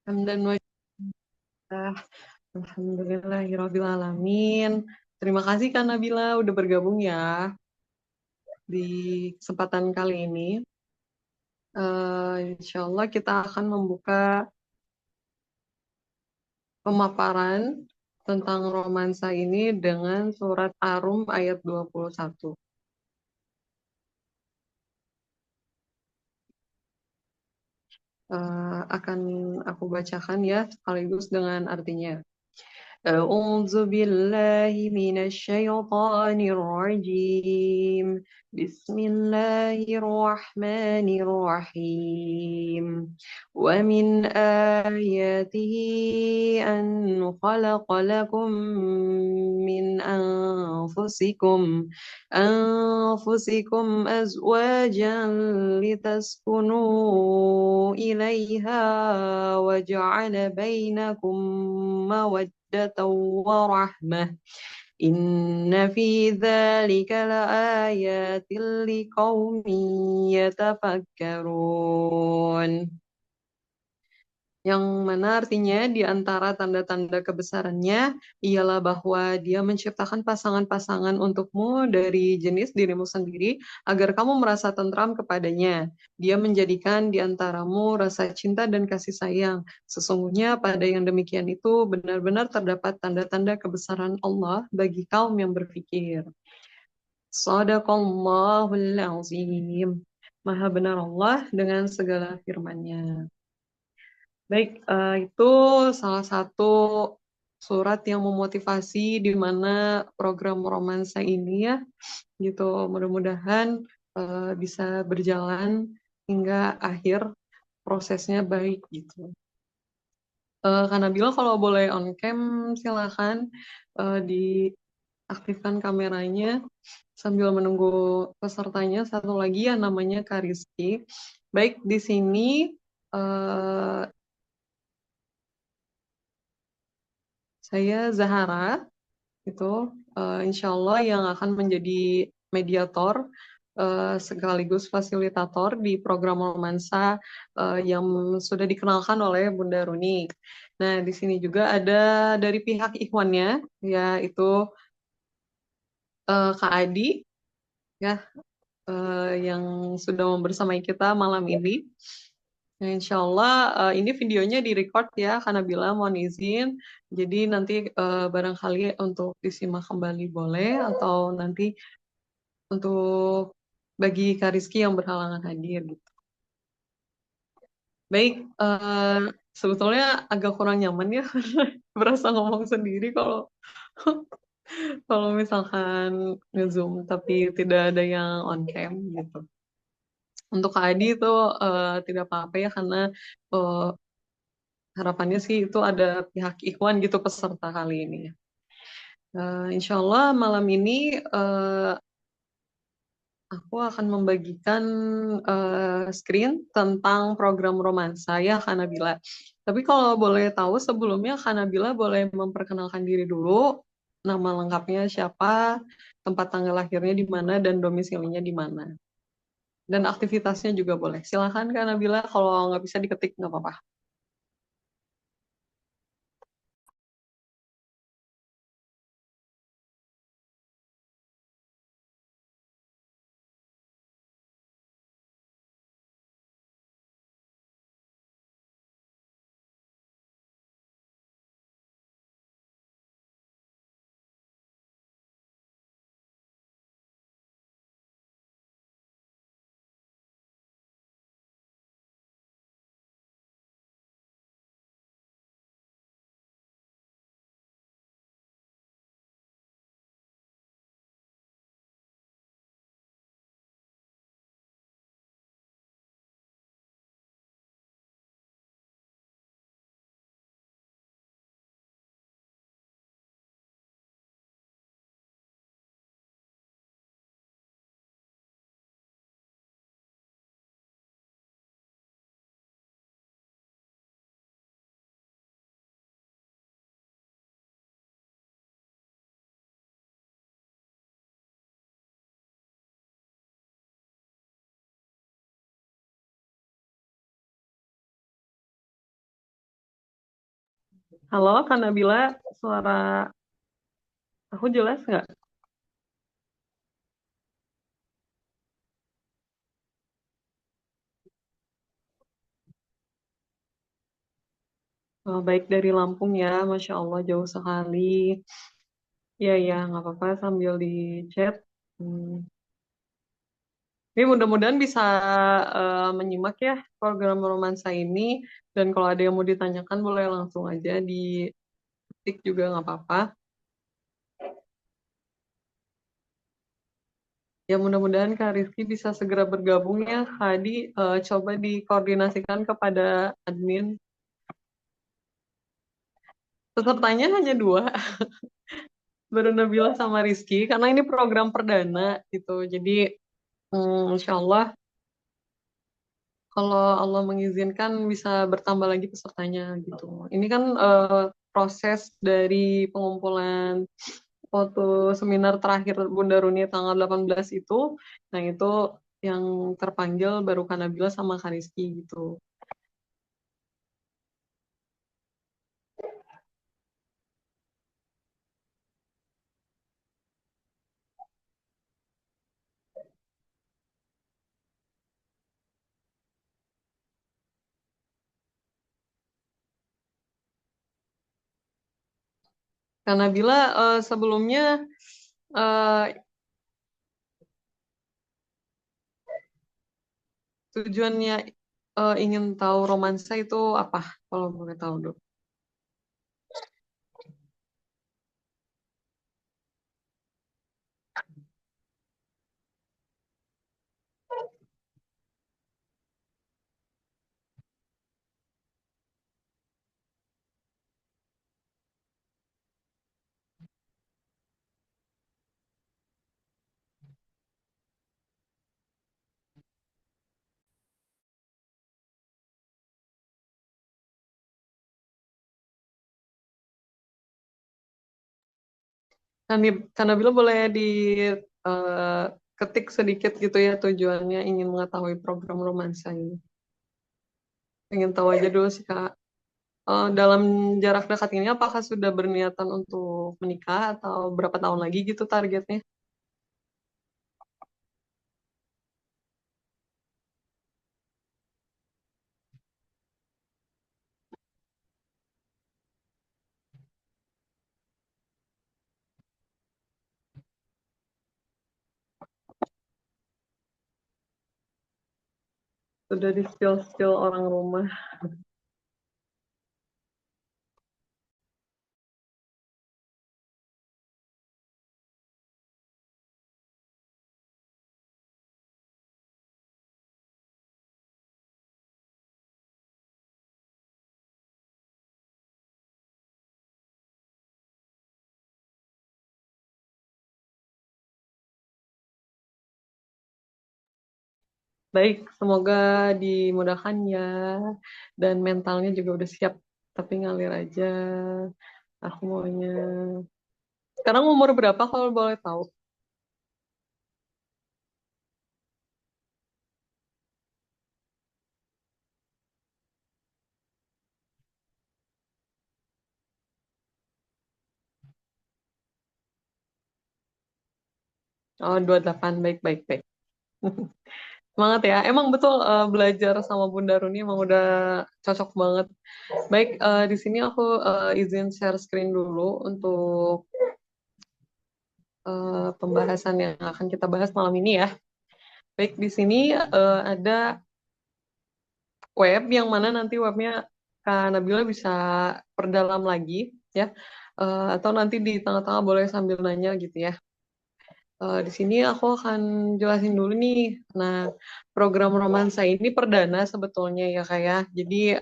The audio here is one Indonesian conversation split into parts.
Hamdan wa syukrah. Alhamdulillahirabbil alamin. Terima kasih Kak Nabila udah bergabung ya di kesempatan kali ini. Insya Allah kita akan membuka pemaparan tentang romansa ini dengan surat Ar-Rum ayat 21. Akan aku bacakan ya sekaligus dengan artinya. أعوذ بالله من الشيطان الرجيم بسم الله الرحمن الرحيم ومن آياته أن خلق لكم من أنفسكم أزواجا لتسكنوا إليها وجعل بينكم مودة ورحمة إن في ذلك لآيات لقوم يتفكرون. Yang mana artinya di antara tanda-tanda kebesarannya ialah bahwa Dia menciptakan pasangan-pasangan untukmu dari jenis dirimu sendiri agar kamu merasa tentram kepadanya. Dia menjadikan di antaramu rasa cinta dan kasih sayang. Sesungguhnya pada yang demikian itu benar-benar terdapat tanda-tanda kebesaran Allah bagi kaum yang berpikir. Shadaqallahul azim. Maha benar Allah dengan segala firman-Nya. Baik, itu salah satu surat yang memotivasi di mana program romansa ini ya, gitu. Mudah-mudahan bisa berjalan hingga akhir prosesnya baik gitu. Kak Nabila kalau boleh on cam silakan diaktifkan kameranya sambil menunggu pesertanya. Satu lagi ya namanya Kariski. Baik, di sini eh, saya Zahara itu insya Allah yang akan menjadi mediator sekaligus fasilitator di program romansa yang sudah dikenalkan oleh Bunda Runi. Nah, di sini juga ada dari pihak Ikhwannya, yaitu Kak Adi, ya, yang sudah membersamai kita malam ini. Nah, insya Allah ini videonya direcord ya, karena Bila mohon izin. Jadi nanti barangkali untuk disimak kembali boleh, atau nanti untuk bagi Kariski yang berhalangan hadir gitu. Baik, sebetulnya agak kurang nyaman ya, berasa ngomong sendiri kalau kalau misalkan nge-zoom tapi tidak ada yang on cam gitu. Untuk Kak Adi itu tidak apa-apa ya karena eh, harapannya sih itu ada pihak Ikhwan gitu peserta kali ini. Insya Allah malam ini aku akan membagikan screen tentang program romansa ya Kak Nabila. Tapi kalau boleh tahu sebelumnya Kak Nabila boleh memperkenalkan diri dulu, nama lengkapnya siapa, tempat tanggal lahirnya di mana, dan domisilinya di mana. Dan aktivitasnya juga boleh. Silakan Kak Nabila, kalau nggak bisa diketik nggak apa-apa. Halo, Kak Nabila, suara aku jelas nggak? Baik dari Lampung ya, Masya Allah jauh sekali. Iya, iya, nggak apa-apa sambil di chat. Hmm. Ini mudah-mudahan bisa menyimak ya program romansa ini. Dan kalau ada yang mau ditanyakan boleh langsung aja diketik juga nggak apa-apa. Ya mudah-mudahan Kak Rizky bisa segera bergabung ya. Kak Adi, coba dikoordinasikan kepada admin. Pesertanya hanya dua, baru Nabila sama Rizky, karena ini program perdana gitu. Jadi insya Allah kalau Allah mengizinkan bisa bertambah lagi pesertanya gitu. Ini kan proses dari pengumpulan foto seminar terakhir Bunda Runi tanggal 18 itu. Nah itu yang terpanggil baru Kak Nabila sama Kak Rizky gitu. Kak Nabila sebelumnya eh, tujuannya ingin tahu romansa itu apa? Kalau boleh tahu dulu. Kak Nabila boleh ketik sedikit gitu ya tujuannya ingin mengetahui program romansa ini. Ingin tahu aja dulu sih Kak. Dalam jarak dekat ini apakah sudah berniatan untuk menikah atau berapa tahun lagi gitu targetnya? Sudah di skill-skill orang rumah. Baik, semoga dimudahkan ya. Dan mentalnya juga udah siap. Tapi ngalir aja. Aku maunya. Sekarang umur berapa kalau boleh tahu? Oh, 28. Baik, baik, baik. Semangat ya. Emang betul belajar sama Bunda Runi emang udah cocok banget. Baik, di sini aku izin share screen dulu untuk pembahasan yang akan kita bahas malam ini ya. Baik, di sini ada web yang mana nanti webnya Kak Nabila bisa perdalam lagi ya. Atau nanti di tengah-tengah boleh sambil nanya gitu ya. Di sini aku akan jelasin dulu nih. Nah, program romansa ini perdana sebetulnya ya kayak. Jadi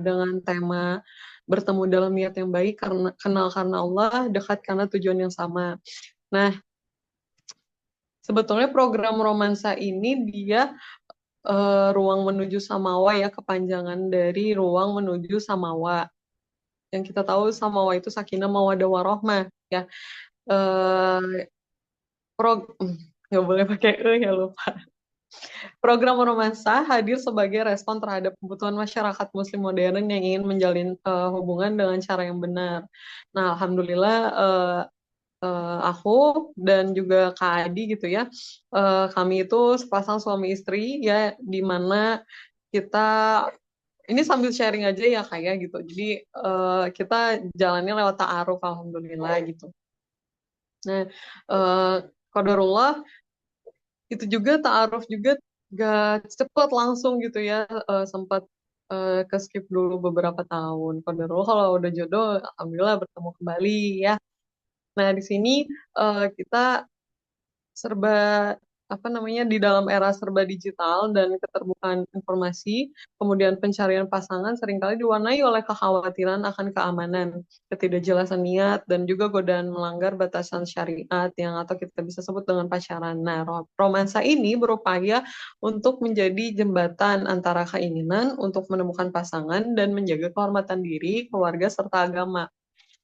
dengan tema bertemu dalam niat yang baik karena kenal karena Allah, dekat karena tujuan yang sama. Nah, sebetulnya program romansa ini dia ruang menuju samawa ya, kepanjangan dari ruang menuju samawa. Yang kita tahu samawa itu sakinah mawaddah warohmah ya. Eh, pro nggak boleh pakai ya lupa. Program romansa hadir sebagai respon terhadap kebutuhan masyarakat Muslim modern yang ingin menjalin hubungan dengan cara yang benar. Nah, alhamdulillah aku dan juga Kak Adi gitu ya, kami itu sepasang suami istri ya, di mana kita ini sambil sharing aja ya kayak gitu. Jadi kita jalannya lewat ta'aruf, alhamdulillah gitu. Nah, eh, qadarullah itu juga ta'aruf juga gak cepet langsung gitu ya, sempat ke skip dulu beberapa tahun. Qadarullah kalau udah jodoh, alhamdulillah bertemu kembali ya. Nah, di sini kita serba apa namanya, di dalam era serba digital dan keterbukaan informasi, kemudian pencarian pasangan seringkali diwarnai oleh kekhawatiran akan keamanan, ketidakjelasan niat, dan juga godaan melanggar batasan syariat yang atau kita bisa sebut dengan pacaran. Nah, romansa ini berupaya untuk menjadi jembatan antara keinginan untuk menemukan pasangan dan menjaga kehormatan diri, keluarga, serta agama.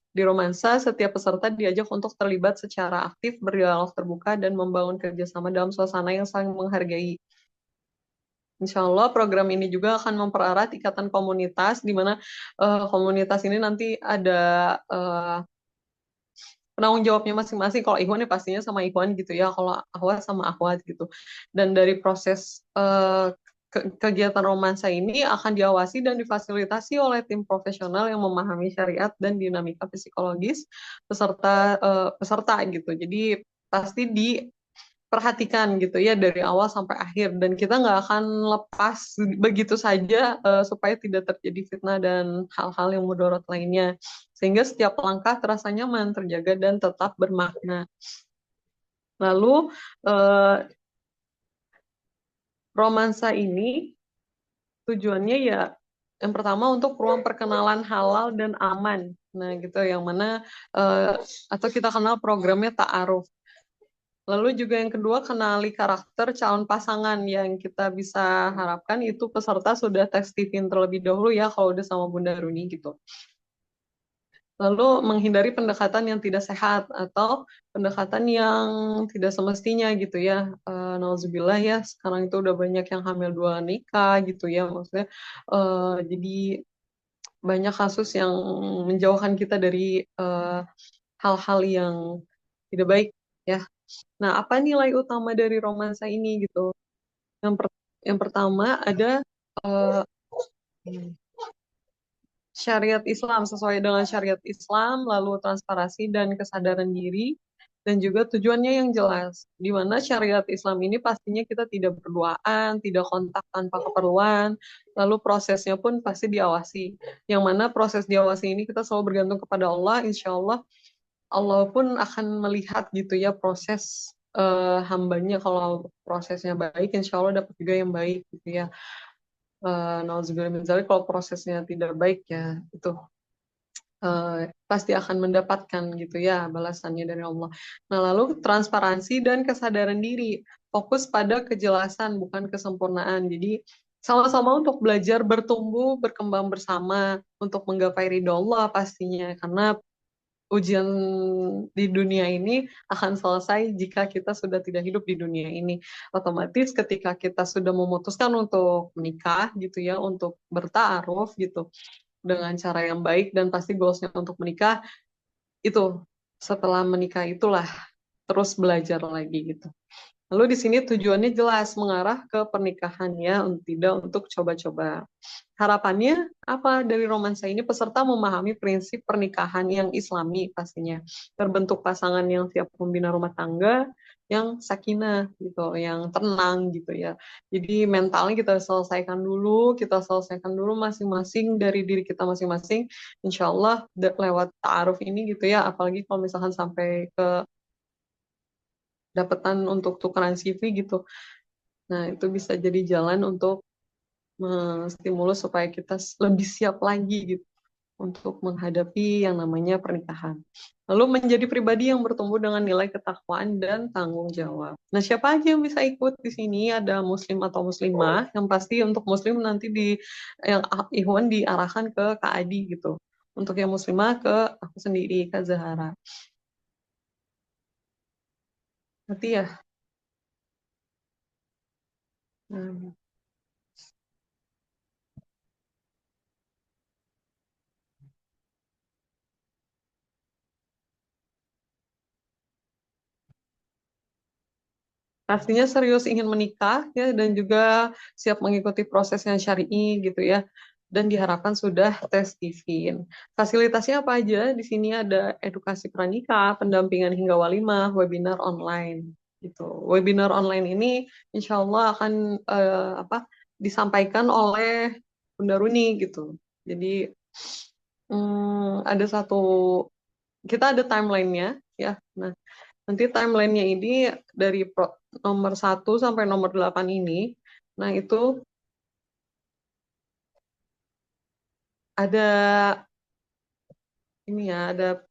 Di romansa, setiap peserta diajak untuk terlibat secara aktif, berdialog terbuka, dan membangun kerjasama dalam suasana yang saling menghargai. Insya Allah program ini juga akan mempererat ikatan komunitas, di mana komunitas ini nanti ada uh, penanggung jawabnya masing-masing. Kalau Ikhwan ya pastinya sama Ikhwan gitu ya, kalau Akhwat sama Akhwat gitu. Dan dari proses kegiatan romansa ini akan diawasi dan difasilitasi oleh tim profesional yang memahami syariat dan dinamika psikologis peserta gitu. Jadi pasti diperhatikan gitu ya dari awal sampai akhir, dan kita nggak akan lepas begitu saja supaya tidak terjadi fitnah dan hal-hal yang mudarat lainnya, sehingga setiap langkah terasa nyaman, terjaga, dan tetap bermakna. Lalu romansa ini tujuannya ya yang pertama untuk ruang perkenalan halal dan aman. Nah, gitu yang mana eh, atau kita kenal programnya ta'aruf. Lalu juga yang kedua, kenali karakter calon pasangan. Yang kita bisa harapkan itu peserta sudah testifin terlebih dahulu ya kalau udah sama Bunda Runi gitu. Lalu menghindari pendekatan yang tidak sehat atau pendekatan yang tidak semestinya gitu ya. Nauzubillah ya, sekarang itu udah banyak yang hamil dua nikah gitu ya. Maksudnya jadi banyak kasus yang menjauhkan kita dari hal-hal yang tidak baik ya. Nah, apa nilai utama dari romansa ini gitu? Yang, yang pertama ada uh, syariat Islam, sesuai dengan syariat Islam, lalu transparansi dan kesadaran diri, dan juga tujuannya yang jelas. Di mana syariat Islam ini pastinya kita tidak berduaan, tidak kontak tanpa keperluan, lalu prosesnya pun pasti diawasi. Yang mana proses diawasi ini kita selalu bergantung kepada Allah, insya Allah Allah pun akan melihat gitu ya proses hambanya. Kalau prosesnya baik, insya Allah dapat juga yang baik gitu ya. Nauzubillah min dzalik, kalau prosesnya tidak baik ya itu pasti akan mendapatkan gitu ya balasannya dari Allah. Nah, lalu transparansi dan kesadaran diri, fokus pada kejelasan bukan kesempurnaan. Jadi sama-sama untuk belajar, bertumbuh, berkembang bersama untuk menggapai ridho Allah pastinya, karena ujian di dunia ini akan selesai jika kita sudah tidak hidup di dunia ini. Otomatis ketika kita sudah memutuskan untuk menikah gitu ya, untuk bertaaruf gitu dengan cara yang baik, dan pasti goalsnya untuk menikah itu, setelah menikah itulah terus belajar lagi gitu. Lalu di sini tujuannya jelas mengarah ke pernikahan ya, tidak untuk coba-coba. Harapannya apa dari romansa ini? Peserta memahami prinsip pernikahan yang Islami pastinya. Terbentuk pasangan yang siap membina rumah tangga, yang sakinah gitu, yang tenang gitu ya. Jadi mentalnya kita selesaikan dulu masing-masing dari diri kita masing-masing. Insya Allah lewat ta'aruf ini gitu ya, apalagi kalau misalkan sampai ke dapetan untuk tukeran CV gitu. Nah, itu bisa jadi jalan untuk menstimulus supaya kita lebih siap lagi gitu untuk menghadapi yang namanya pernikahan. Lalu menjadi pribadi yang bertumbuh dengan nilai ketakwaan dan tanggung jawab. Nah, siapa aja yang bisa ikut di sini? Ada muslim atau muslimah, yang pasti untuk muslim nanti yang Ikhwan diarahkan ke Kak Adi gitu. Untuk yang muslimah ke aku sendiri, Kak Zahara. Nanti ya, Nah, pastinya serius ingin menikah ya dan juga siap mengikuti proses yang syar'i gitu ya. Dan diharapkan sudah tes TIFIN. Fasilitasnya apa aja? Di sini ada edukasi pranikah, pendampingan hingga walimah, webinar online gitu. Webinar online ini insya Allah akan disampaikan oleh Bunda Runi gitu. Jadi ada satu kita ada timelinenya ya. Nah, nanti timelinenya ini dari nomor 1 sampai nomor 8 ini. Nah, itu ada ini ya, ada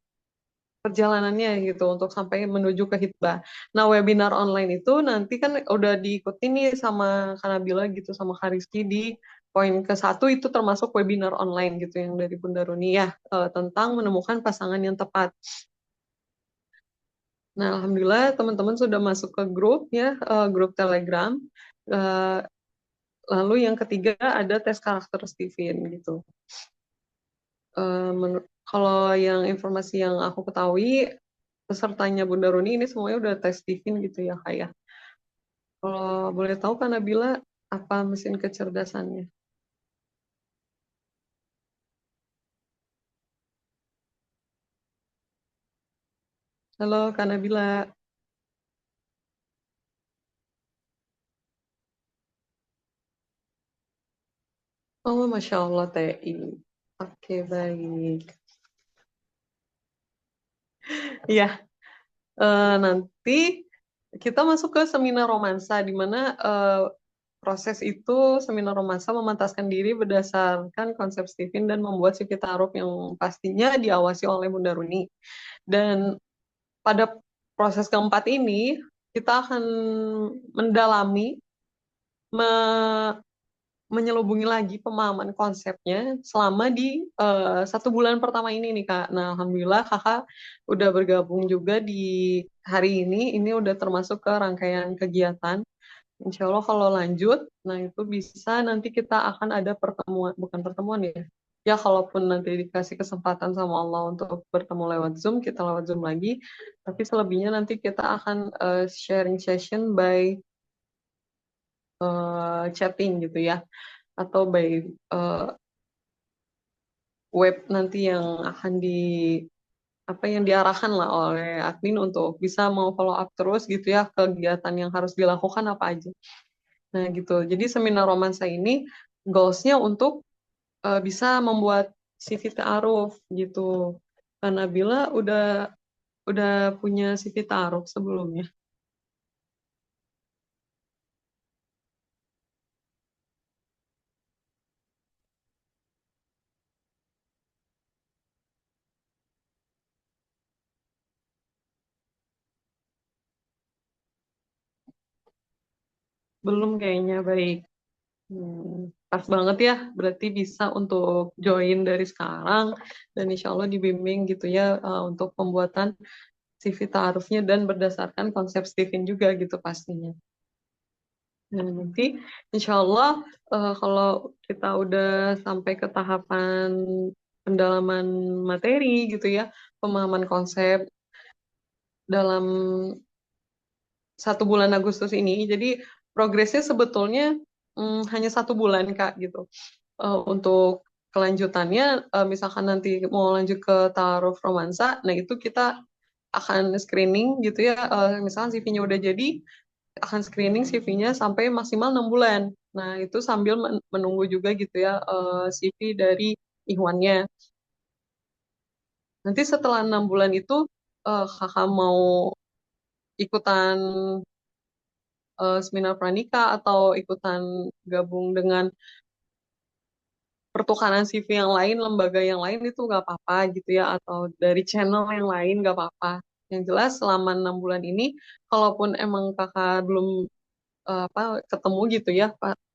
perjalanannya gitu untuk sampai menuju ke hitbah. Nah, webinar online itu nanti kan udah diikuti nih sama Kanabila gitu sama Kariski di poin ke 1 itu termasuk webinar online gitu yang dari Bunda Runi ya tentang menemukan pasangan yang tepat. Nah, alhamdulillah teman-teman sudah masuk ke grup ya, grup Telegram. Eh, Lalu yang ketiga ada tes karakter Steven gitu. Kalau yang informasi yang aku ketahui pesertanya Bunda Roni ini semuanya udah tes Steven gitu ya kak ya. Kalau boleh tahu kan Nabila apa mesin kecerdasannya? Halo Kak Nabila. Oh Masya Allah TI. Oke baik. Iya, nanti kita masuk ke seminar romansa di mana proses itu seminar romansa memantaskan diri berdasarkan konsep Steven dan membuat CV taruh yang pastinya diawasi oleh Bunda Runi. Dan pada proses keempat ini kita akan mendalami, me- menyelubungi lagi pemahaman konsepnya selama di 1 bulan pertama ini nih Kak. Nah, alhamdulillah Kakak udah bergabung juga di hari ini. Ini udah termasuk ke rangkaian kegiatan. Insya Allah kalau lanjut, nah itu bisa nanti kita akan ada pertemuan, bukan pertemuan ya. Ya kalaupun nanti dikasih kesempatan sama Allah untuk bertemu lewat Zoom, kita lewat Zoom lagi. Tapi selebihnya nanti kita akan sharing session by chatting gitu ya. Atau by eh, web nanti yang akan apa yang diarahkan lah oleh admin untuk bisa mau follow up terus gitu ya kegiatan yang harus dilakukan apa aja. Nah gitu. Jadi seminar romansa ini goalsnya untuk bisa membuat CV ta'aruf gitu. Karena Bila udah punya CV ta'aruf sebelumnya. Belum kayaknya baik. Pas banget ya, berarti bisa untuk join dari sekarang dan insya Allah dibimbing gitu ya untuk pembuatan CV ta'arufnya dan berdasarkan konsep Steven juga gitu pastinya. Nah, nanti insya Allah kalau kita udah sampai ke tahapan pendalaman materi gitu ya, pemahaman konsep dalam 1 bulan Agustus ini, jadi progresnya sebetulnya hanya 1 bulan Kak gitu. Untuk kelanjutannya, misalkan nanti mau lanjut ke taruh romansa, nah itu kita akan screening gitu ya, misalkan CV-nya udah jadi, akan screening CV-nya sampai maksimal 6 bulan. Nah, itu sambil menunggu juga gitu ya CV dari Ikhwannya. Nanti setelah 6 bulan itu kakak mau ikutan seminar pranika atau ikutan gabung dengan pertukaran CV yang lain, lembaga yang lain itu nggak apa-apa gitu ya, atau dari channel yang lain nggak apa-apa. Yang jelas selama 6 bulan ini, kalaupun emang kakak belum apa ketemu gitu ya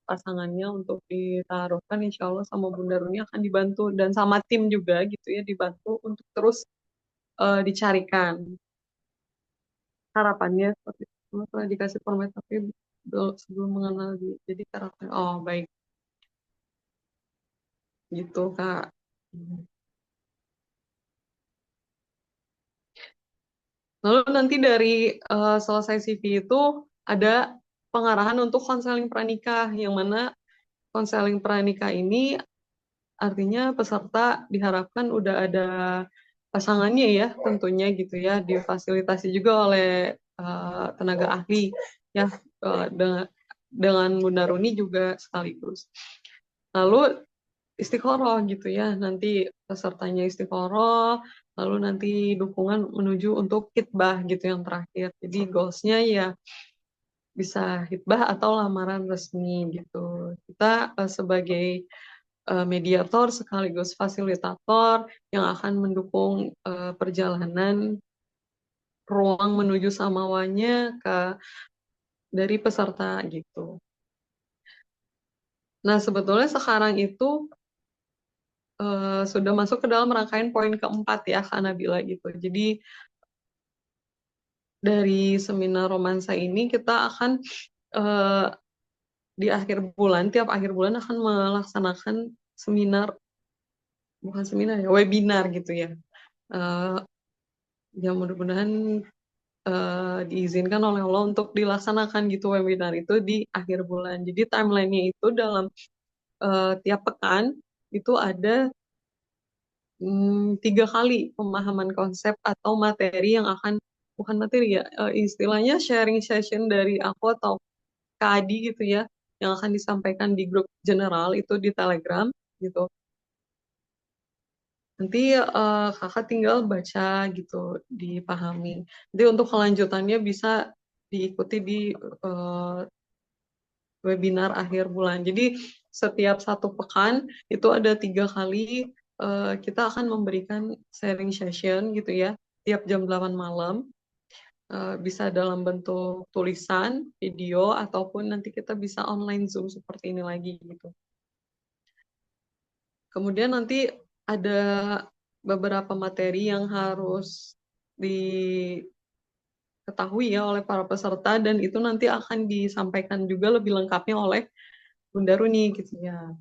pasangannya untuk ditaruhkan, insya Allah sama Bunda Runi akan dibantu dan sama tim juga gitu ya dibantu untuk terus dicarikan harapannya seperti itu. Setelah dikasih format tapi. sebelum mengenal jadi karakter. Oh, baik gitu, Kak. Lalu nanti dari selesai CV itu ada pengarahan untuk konseling pranikah, yang mana konseling pranikah ini artinya peserta diharapkan udah ada pasangannya ya, tentunya gitu ya, difasilitasi juga oleh tenaga ahli ya, dengan Bunda Runi juga sekaligus. Lalu istiqoroh gitu ya, nanti pesertanya istiqoroh, lalu nanti dukungan menuju untuk hitbah gitu yang terakhir. Jadi goalsnya ya bisa hitbah atau lamaran resmi gitu. Kita sebagai mediator sekaligus fasilitator yang akan mendukung perjalanan ruang menuju samawanya dari peserta gitu. Nah, sebetulnya sekarang itu sudah masuk ke dalam rangkaian poin keempat ya, Kak Nabila gitu. Jadi dari seminar romansa ini kita akan uh, di akhir bulan, tiap akhir bulan akan melaksanakan seminar, bukan seminar ya, webinar gitu ya. Uh, ya mudah-mudahan diizinkan oleh Allah untuk dilaksanakan gitu webinar itu di akhir bulan. Jadi timelinenya itu dalam tiap pekan itu ada 3 kali pemahaman konsep atau materi yang akan, bukan materi ya, istilahnya sharing session dari aku atau Kak Adi gitu ya, yang akan disampaikan di grup general itu di Telegram gitu. Nanti kakak tinggal baca gitu, dipahami. Jadi untuk kelanjutannya bisa diikuti di uh, webinar akhir bulan. Jadi setiap 1 pekan itu ada 3 kali kita akan memberikan sharing session gitu ya, tiap jam 8 malam. Bisa dalam bentuk tulisan, video, ataupun nanti kita bisa online Zoom seperti ini lagi gitu. Kemudian nanti ada beberapa materi yang harus diketahui ya oleh para peserta, dan itu nanti akan disampaikan juga lebih lengkapnya oleh Bunda Runi gitu ya.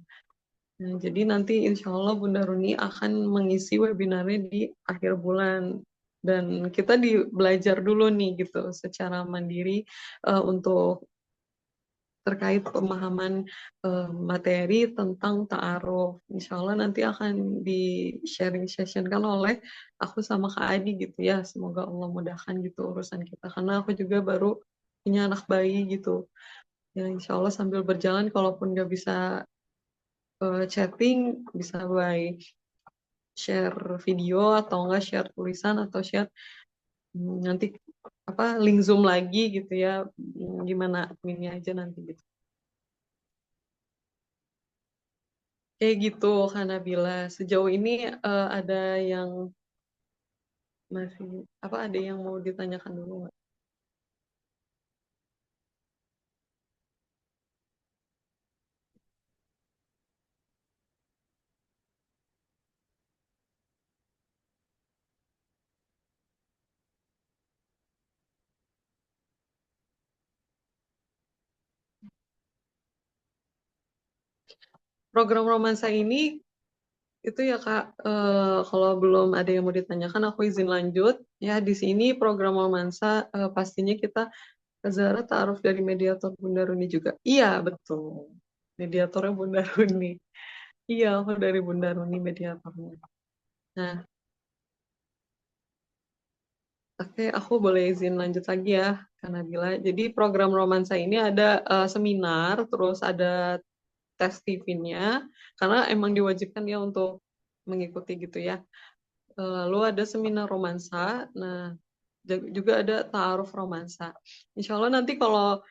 Nah, jadi nanti insya Allah Bunda Runi akan mengisi webinarnya di akhir bulan. Dan kita belajar dulu nih gitu secara mandiri untuk terkait pemahaman materi tentang ta'aruf. Insya Allah nanti akan di sharing session kan oleh aku sama Kak Adi gitu ya. Semoga Allah mudahkan gitu urusan kita. Karena aku juga baru punya anak bayi gitu. Ya insya Allah sambil berjalan, kalaupun nggak bisa chatting, bisa by share video atau enggak share tulisan atau share nanti apa link Zoom lagi gitu ya. Gimana adminnya aja nanti gitu. Kayak gitu, Kak Nabila. Sejauh ini ada yang masih apa, ada yang mau ditanyakan dulu nggak? Program romansa ini itu ya Kak, kalau belum ada yang mau ditanyakan aku izin lanjut. Ya di sini program romansa pastinya kita Zara taruh dari mediator Bunda Runi juga. Iya betul, mediatornya Bunda Runi. Iya, aku dari Bunda Runi mediatornya. Nah, oke, aku boleh izin lanjut lagi ya, karena Nabila. Jadi program romansa ini ada seminar, terus ada tes TV-nya, karena emang diwajibkan ya untuk mengikuti gitu ya. Lalu ada seminar romansa, nah juga ada ta'aruf romansa. Insya Allah nanti kalau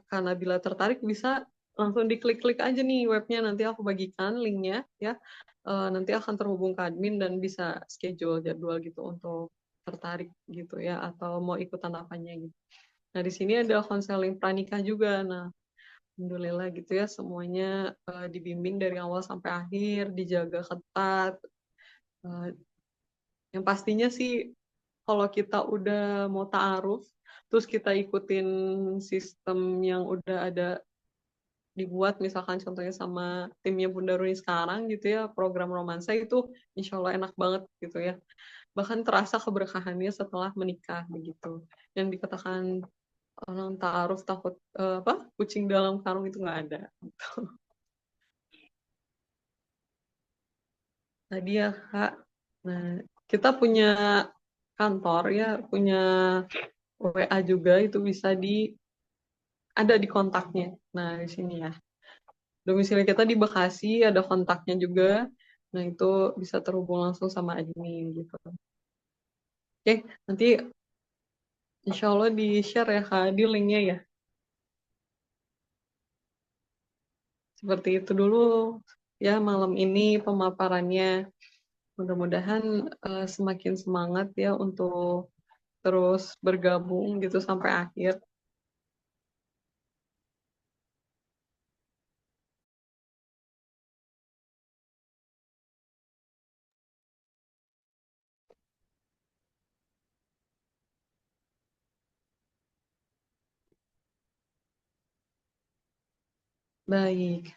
Kak Nabila tertarik bisa langsung diklik-klik aja nih webnya, nanti aku bagikan linknya ya. Nanti akan terhubung ke admin dan bisa schedule jadwal gitu untuk tertarik gitu ya, atau mau ikutan apanya gitu. Nah di sini ada konseling pranikah juga. Nah alhamdulillah gitu ya, semuanya dibimbing dari awal sampai akhir, dijaga ketat. Uh, yang pastinya sih kalau kita udah mau ta'aruf, terus kita ikutin sistem yang udah ada dibuat misalkan contohnya sama timnya Bunda Runi sekarang gitu ya, program romansa itu insya Allah enak banget gitu ya, bahkan terasa keberkahannya setelah menikah begitu. Yang dikatakan orang ta'aruf takut apa kucing dalam karung itu nggak ada. Tadi ya Kak, nah kita punya kantor ya, punya WA juga, itu bisa ada di kontaknya. Nah di sini ya, domisili kita di Bekasi, ada kontaknya juga. Nah itu bisa terhubung langsung sama admin gitu. Oke, nanti insya Allah di-share ya Kak, di linknya ya. Seperti itu dulu ya malam ini pemaparannya. Mudah-mudahan semakin semangat ya untuk terus bergabung gitu sampai akhir. Baik.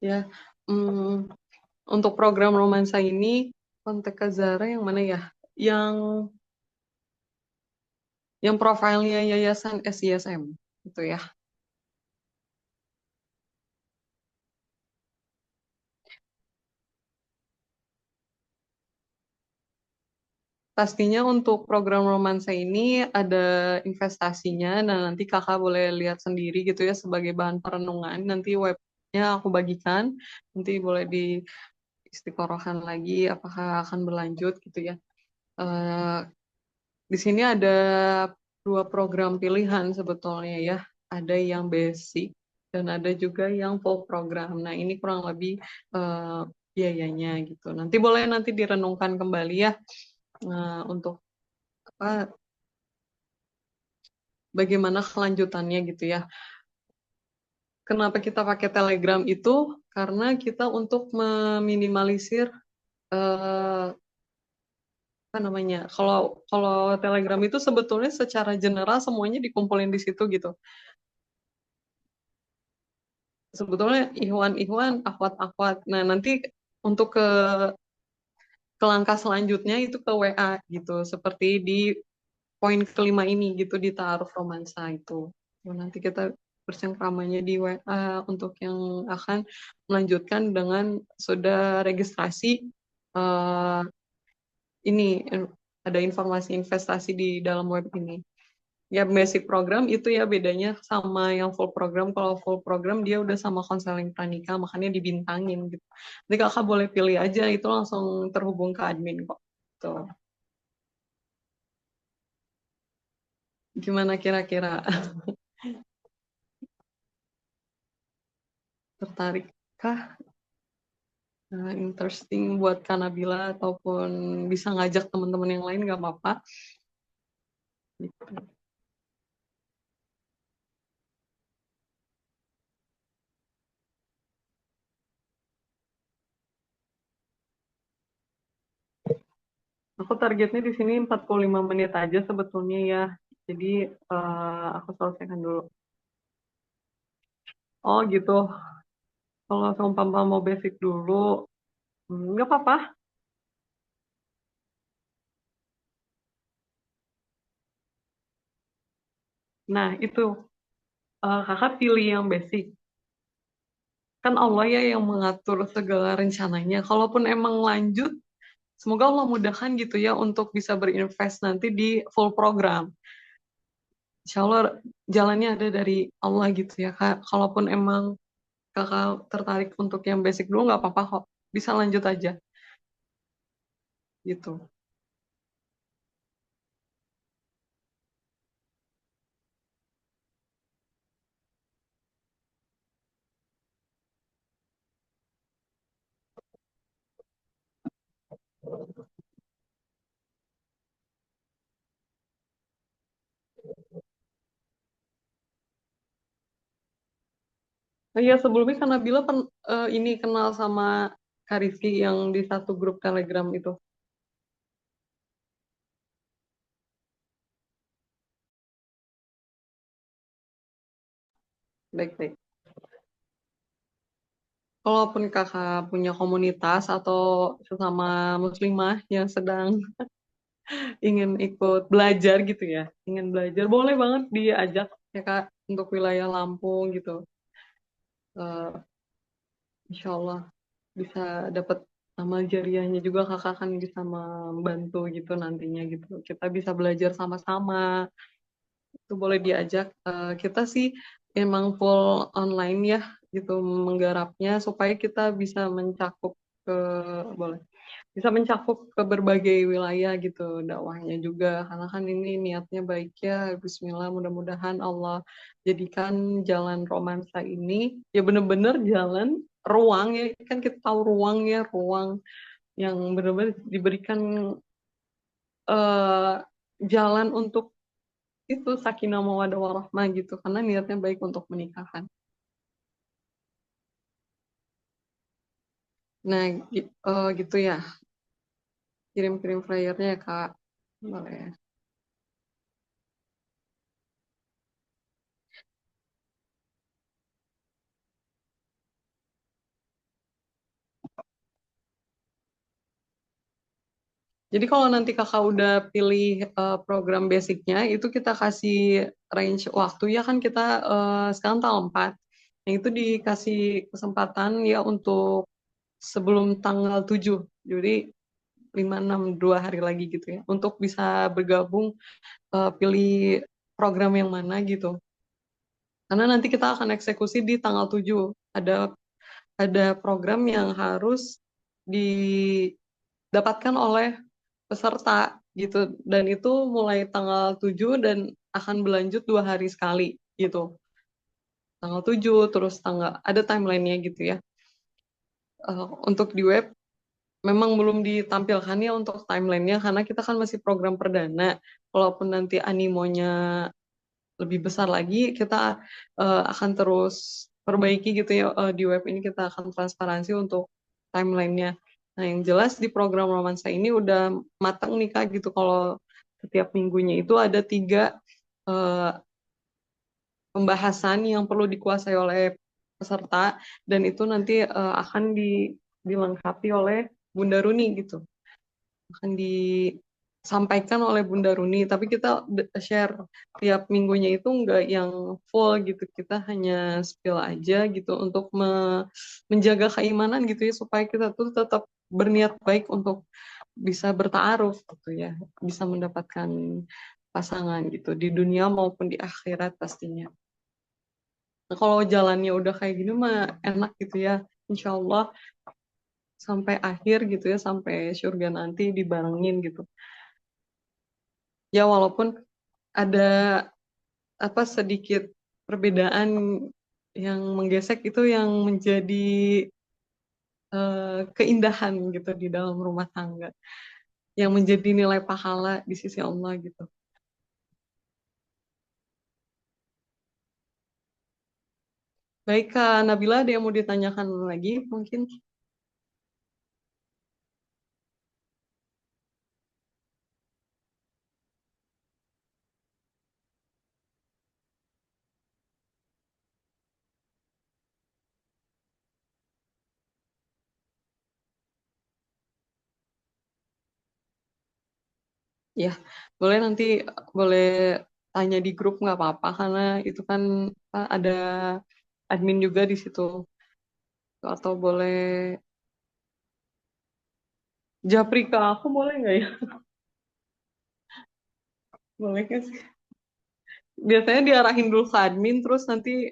Ya, hmm, untuk program romansa ini kontak ke Zara yang mana ya? Yang profilnya Yayasan SISM itu ya. Pastinya untuk program romansa ini ada investasinya, dan nanti kakak boleh lihat sendiri gitu ya sebagai bahan perenungan. Nanti webnya aku bagikan, nanti boleh di istiqorohkan lagi apakah akan berlanjut gitu ya. Eh, di sini ada dua program pilihan sebetulnya ya. Ada yang basic dan ada juga yang full program. Nah ini kurang lebih eh, biayanya gitu. Nanti direnungkan kembali ya, untuk apa bagaimana kelanjutannya gitu ya. Kenapa kita pakai Telegram itu? Karena kita untuk meminimalisir eh, apa namanya? Kalau kalau Telegram itu sebetulnya secara general semuanya dikumpulin di situ gitu. Sebetulnya Ikhwan-Ikhwan, akhwat-akhwat. Nah, nanti untuk ke langkah selanjutnya itu ke WA gitu. Seperti di poin kelima ini gitu, di ta'aruf romansa itu. Nanti kita bersengkramanya di WA untuk yang akan melanjutkan dengan sudah registrasi, eh, ini ada informasi investasi di dalam web ini. Ya basic program itu ya bedanya sama yang full program. Kalau full program dia udah sama konseling pranikah, makanya dibintangin gitu. Jadi kakak boleh pilih aja, itu langsung terhubung ke admin kok. Tuh. Gimana kira-kira? Tertarik kah? Interesting buat Kanabila ataupun bisa ngajak teman-teman yang lain nggak apa-apa. Gitu. Aku targetnya di sini 45 menit aja sebetulnya ya. Jadi aku selesaikan dulu. Oh gitu. Kalau seumpama mau basic dulu, nggak apa-apa. Nah itu kakak pilih yang basic. Kan Allah ya yang mengatur segala rencananya. Kalaupun emang lanjut, semoga Allah mudahkan gitu ya untuk bisa berinvest nanti di full program. Insya Allah jalannya ada dari Allah gitu ya Kak. Kalaupun emang Kakak tertarik untuk yang basic dulu nggak apa-apa kok. Bisa lanjut aja gitu. Oh iya sebelumnya karena Bila ini kenal sama Kak Rizky yang di satu grup Telegram itu. Baik-baik. Kalaupun kakak punya komunitas atau sesama muslimah yang sedang ingin ikut belajar gitu ya, ingin belajar, boleh banget diajak ya kak untuk wilayah Lampung gitu. Eh, Insya Allah bisa dapat amal jariahnya juga kakak kan bisa membantu gitu nantinya gitu. Kita bisa belajar sama-sama, itu boleh diajak. Kita sih emang full online ya gitu menggarapnya supaya kita bisa mencakup ke boleh bisa mencakup ke berbagai wilayah gitu dakwahnya juga karena kan ini niatnya baik ya Bismillah mudah-mudahan Allah jadikan jalan romansa ini ya bener-bener jalan ruang ya kan kita tahu ruang ya ruang yang benar-benar diberikan eh, jalan untuk itu sakinah mawaddah warahmah gitu karena niatnya baik untuk menikahkan. Nah, gitu ya. Kirim-kirim flyernya ya, Kak. Boleh. Jadi kalau nanti kakak udah pilih program basicnya, itu kita kasih range waktu ya kan kita sekarang tanggal 4. Nah itu dikasih kesempatan ya untuk sebelum tanggal 7. Jadi 5, 6, 2 hari lagi gitu ya. Untuk bisa bergabung pilih program yang mana gitu. Karena nanti kita akan eksekusi di tanggal 7. Ada program yang harus didapatkan oleh peserta gitu dan itu mulai tanggal 7 dan akan berlanjut 2 hari sekali gitu tanggal 7 terus tanggal ada timelinenya gitu ya. Untuk di web memang belum ditampilkan ya untuk timelinenya karena kita kan masih program perdana walaupun nanti animonya lebih besar lagi kita akan terus perbaiki gitu ya di web ini kita akan transparansi untuk timelinenya. Nah yang jelas di program romansa ini udah matang nih kak gitu kalau setiap minggunya itu ada 3 eh, pembahasan yang perlu dikuasai oleh peserta dan itu nanti akan dilengkapi oleh Bunda Runi gitu akan disampaikan oleh Bunda Runi, tapi kita share tiap minggunya itu enggak yang full gitu, kita hanya spill aja gitu untuk menjaga keimanan gitu ya, supaya kita tuh tetap berniat baik untuk bisa bertaaruf gitu ya, bisa mendapatkan pasangan gitu di dunia maupun di akhirat pastinya. Nah, kalau jalannya udah kayak gini mah enak gitu ya, insya Allah sampai akhir gitu ya, sampai surga nanti dibarengin gitu. Ya walaupun ada apa sedikit perbedaan yang menggesek itu yang menjadi keindahan gitu di dalam rumah tangga yang menjadi nilai pahala di sisi Allah gitu. Baik Kak Nabila ada yang mau ditanyakan lagi mungkin? Ya boleh nanti boleh tanya di grup nggak apa-apa karena itu kan ada admin juga di situ atau boleh Japri ke aku boleh nggak ya? Boleh nggak sih? Biasanya diarahin dulu ke admin, terus nanti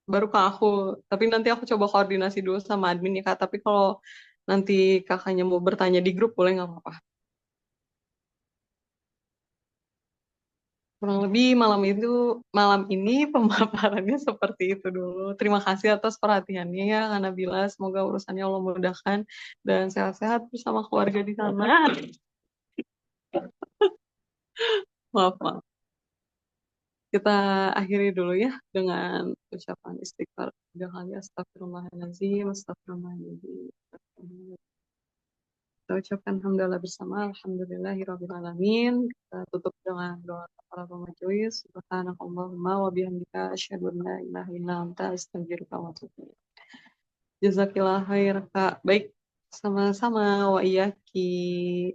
baru ke aku. Tapi nanti aku coba koordinasi dulu sama admin ya Kak. Tapi kalau nanti kakaknya mau bertanya di grup, boleh nggak apa-apa. Kurang lebih malam ini pemaparannya seperti itu dulu. Terima kasih atas perhatiannya ya, Kak Nabila. Semoga urusannya Allah mudahkan dan sehat-sehat bersama keluarga di sana. Maaf, maaf. Kita akhiri dulu ya dengan ucapan istighfar. Tiga kali astagfirullahaladzim, astagfirullahaladzim. Kita ucapkan hamdalah bersama. Alhamdulillahirrahmanirrahim. Kita tutup dengan doa kafaratul majelis. Subhanakallahumma wa bihamdika asyhadu an la ilaha illa anta astaghfiruka wa atubu ilaik. Jazakillah khair, Kak. Baik, sama-sama wa iyaki.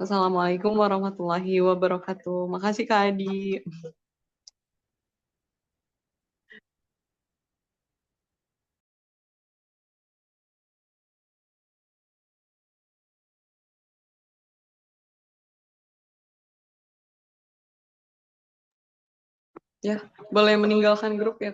Wassalamualaikum warahmatullahi wabarakatuh. Makasih Kak Adi. Ya, boleh meninggalkan grup ya.